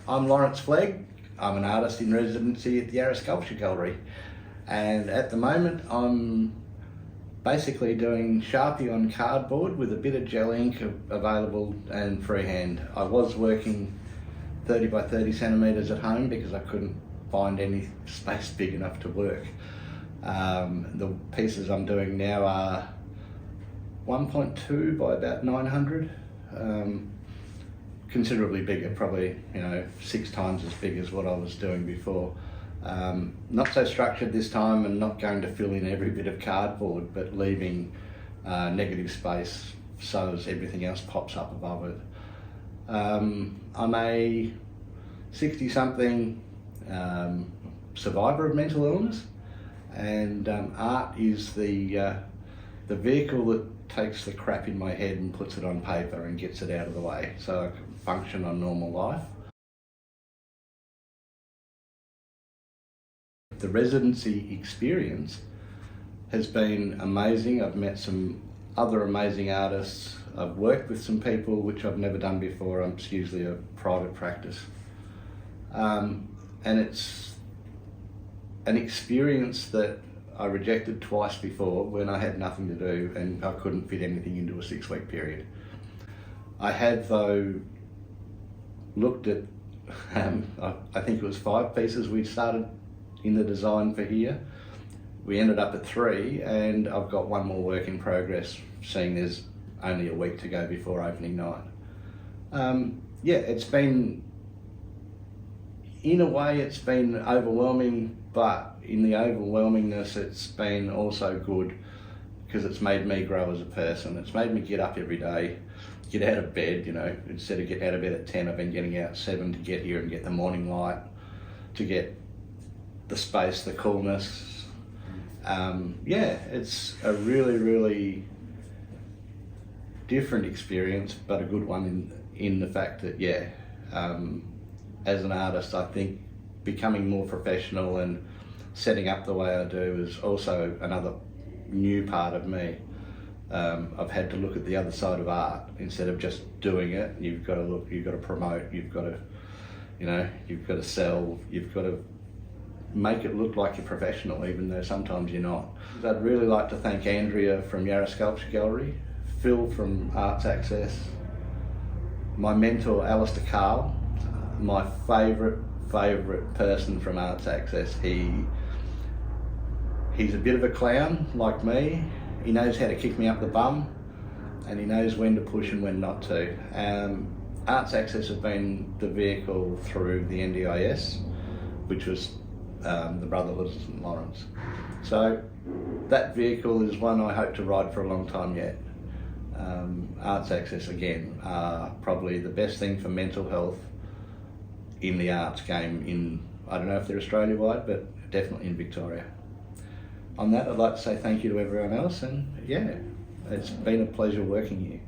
I'm Lawrence Flegg. I'm an artist in residency at the Yarra Sculpture Gallery, and at the moment I'm basically doing Sharpie on cardboard with a bit of gel ink available and freehand. I was working 30 by 30 centimetres at home because I couldn't find any space big enough to work. The pieces I'm doing now are 1.2 by about 900. Considerably bigger, probably 6 times as big as what I was doing before. Not so structured this time, and not going to fill in every bit of cardboard, but leaving negative space so as everything else pops up above it. I'm a 60-something survivor of mental illness, and art is the vehicle that takes the crap in my head and puts it on paper and gets it out of the way so I can function on normal life. The residency experience has been amazing. I've met some other amazing artists. I've worked with some people which I've never done before. It's usually a private practice. And it's an experience that I rejected twice before when I had nothing to do and I couldn't fit anything into a 6-week period. I have though looked at, I think it was 5 pieces we started in the design for here. We ended up at 3, and I've got 1 more work in progress, seeing there's only a week to go before opening night. Yeah, it's been, in a way it's been overwhelming, but in the overwhelmingness it's been also good because it's made me grow as a person. It's made me get up every day, get out of bed, instead of getting out of bed at 10, I've been getting out at 7 to get here and get the morning light, to get the space, the coolness. Yeah, it's a really, really different experience, but a good one in the fact that, as an artist, I think becoming more professional and setting up the way I do is also another new part of me. I've had to look at the other side of art instead of just doing it. You've got to look, you've got to promote, you've got to, you've got to sell, you've got to make it look like you're professional, even though sometimes you're not. I'd really like to thank Andrea from Yarra Sculpture Gallery, Phil from Arts Access, my mentor Alistair Carl, my favourite person from Arts Access. He's a bit of a clown like me. He knows how to kick me up the bum, and he knows when to push and when not to. Arts Access have been the vehicle through the NDIS, which was the Brotherhood of St Lawrence. So that vehicle is one I hope to ride for a long time yet. Arts Access again are probably the best thing for mental health in the arts game I don't know if they're Australia-wide, but definitely in Victoria. On that, I'd like to say thank you to everyone else, and yeah, it's been a pleasure working here.